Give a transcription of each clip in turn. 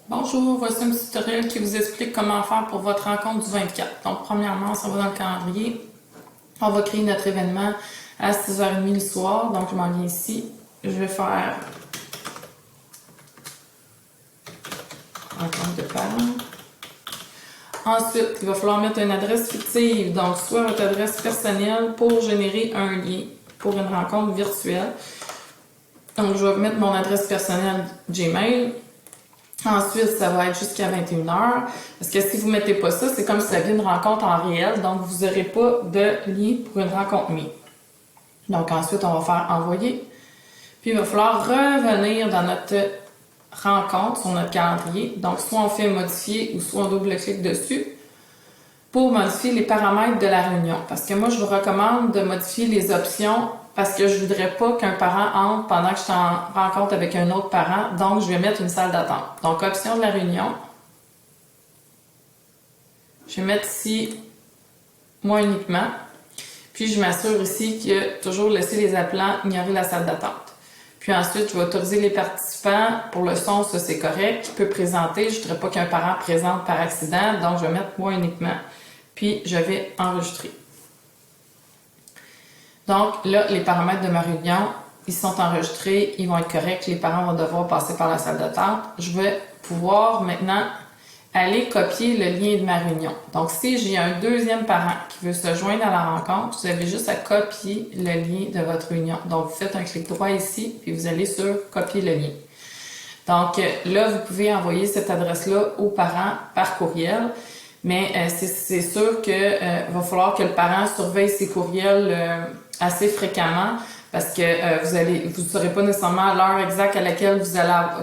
Bonjour, voici un petit tutoriel qui vous explique comment faire pour votre rencontre du 24. Donc, premièrement, on s'en va dans le calendrier. On va créer notre événement à 6h30 le soir. Donc, je m'en viens ici. Je vais faire rencontre de parents. Ensuite, il va falloir mettre une adresse fictive, donc soit votre adresse personnelle pour générer un lien pour une rencontre virtuelle. Donc, je vais mettre mon adresse personnelle Gmail. Ensuite, ça va être jusqu'à 21h. Parce que si vous ne mettez pas ça, c'est comme si vous aviez une rencontre en réel. Donc, vous n'aurez pas de lien pour une rencontre Meet. Donc, ensuite, on va faire envoyer. Puis, il va falloir revenir dans notre rencontre sur notre calendrier. Donc, soit on fait modifier ou soit on double-clique dessus pour modifier les paramètres de la réunion. Parce que moi, je vous recommande de modifier les options parce que je voudrais pas qu'un parent entre pendant que je suis en rencontre avec un autre parent. Donc, je vais mettre une salle d'attente. Donc, option de la réunion. Je vais mettre ici moi uniquement. Puis, je m'assure ici que toujours laisser les appelants ignorer la salle d'attente. Puis ensuite, je vais autoriser les participants. Pour le son, ça c'est correct. Qui peut présenter. Je ne voudrais pas qu'un parent présente par accident. Donc, je vais mettre moi uniquement. Puis, je vais enregistrer. Donc, là, les paramètres de ma réunion, ils sont enregistrés. Ils vont être corrects. Les parents vont devoir passer par la salle d'attente. Je vais pouvoir maintenant aller copier le lien de ma réunion. Donc, si j'ai un deuxième parent qui veut se joindre à la rencontre, vous avez juste à copier le lien de votre réunion. Donc, vous faites un clic droit ici, puis vous allez sur copier le lien. Donc, là, vous pouvez envoyer cette adresse-là aux parents par courriel. Mais c'est sûr que va falloir que le parent surveille ses courriels assez fréquemment parce que vous ne saurez pas nécessairement l'heure exacte à laquelle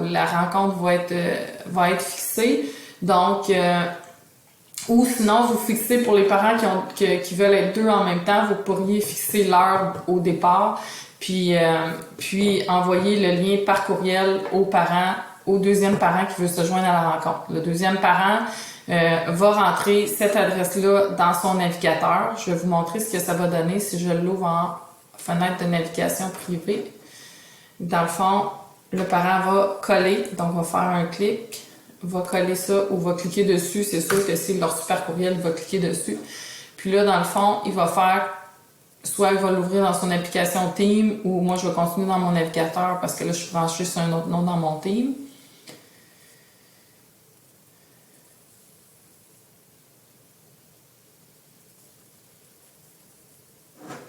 la rencontre va être fixée. Donc, ou sinon, vous fixez pour les parents qui veulent être deux en même temps, vous pourriez fixer l'heure au départ, puis envoyer le lien par courriel au deuxième parent qui veut se joindre à la rencontre. Le deuxième parent va rentrer cette adresse-là dans son navigateur. Je vais vous montrer ce que ça va donner si je l'ouvre en fenêtre de navigation privée. Dans le fond, le parent va coller, donc va faire un clic, va coller ça ou va cliquer dessus. C'est sûr que c'est leur super courriel, il va cliquer dessus. Puis là, dans le fond, il va faire, soit il va l'ouvrir dans son application Team ou moi, je vais continuer dans mon navigateur parce que là, je suis branchée sur un autre nom dans mon Team.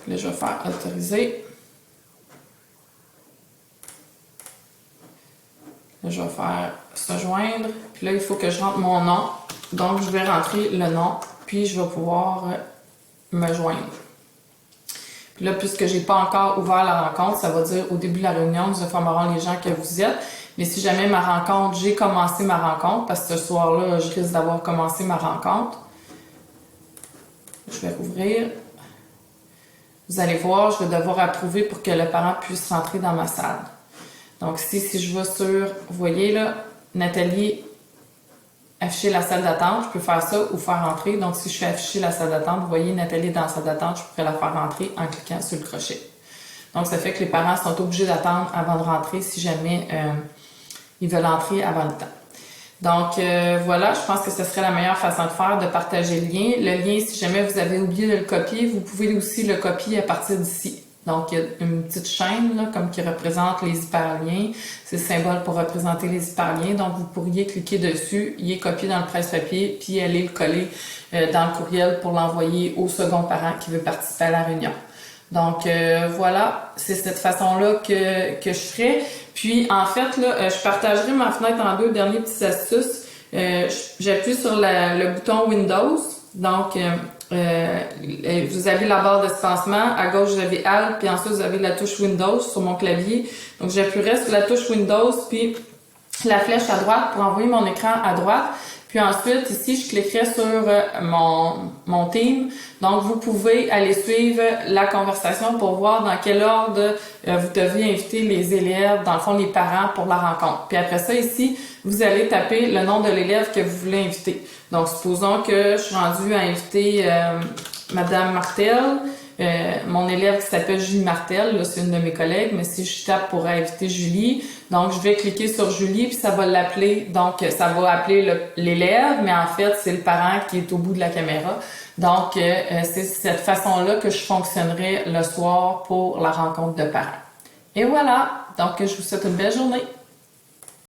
Là, je vais faire autoriser. Là, je vais faire se joindre. Puis là, il faut que je rentre mon nom. Donc, je vais rentrer le nom. Puis, je vais pouvoir me joindre. Puis là, puisque j'ai pas encore ouvert la rencontre, ça va dire au début de la réunion, nous informerons les gens que vous êtes. Mais si jamais ma rencontre, j'ai commencé ma rencontre, parce que ce soir-là, je risque d'avoir commencé ma rencontre. Je vais rouvrir. Vous allez voir, je vais devoir approuver pour que le parent puisse rentrer dans ma salle. Donc si je vais sur, vous voyez là, Nathalie, afficher la salle d'attente, je peux faire ça ou faire entrer. Donc si je fais afficher la salle d'attente, vous voyez Nathalie dans la salle d'attente, je pourrais la faire rentrer en cliquant sur le crochet. Donc ça fait que les parents sont obligés d'attendre avant de rentrer si jamais ils veulent entrer avant le temps. Donc voilà, je pense que ce serait la meilleure façon de faire, de partager le lien. Le lien, si jamais vous avez oublié de le copier, vous pouvez aussi le copier à partir d'ici. Donc il y a une petite chaîne là, comme qui représente les hyperliens. C'est le symbole pour représenter les hyperliens. Donc vous pourriez cliquer dessus, y est copié dans le presse-papier, puis aller le coller dans le courriel pour l'envoyer au second parent qui veut participer à la réunion. Donc voilà, c'est cette façon-là que je ferai. Puis en fait, là, je partagerai ma fenêtre en deux. Dernières petites astuces. J'appuie sur le bouton Windows. Donc vous avez la barre d'espacement. À gauche, vous avez Alt, puis ensuite vous avez la touche Windows sur mon clavier. Donc j'appuierai sur la touche Windows, puis la flèche à droite pour envoyer mon écran à droite. Puis ensuite, ici, je cliquerai sur mon team. Donc, vous pouvez aller suivre la conversation pour voir dans quel ordre vous devez inviter les élèves, dans le fond, les parents pour la rencontre. Puis après ça, ici, vous allez taper le nom de l'élève que vous voulez inviter. Donc, supposons que je suis rendue à inviter Madame Martel. mon élève qui s'appelle Julie Martel, là, c'est une de mes collègues, mais si je tape pour inviter Julie, donc je vais cliquer sur Julie, puis ça va l'appeler, donc ça va appeler l'élève, mais en fait, c'est le parent qui est au bout de la caméra. Donc, c'est cette façon-là que je fonctionnerai le soir pour la rencontre de parents. Et voilà, donc je vous souhaite une belle journée.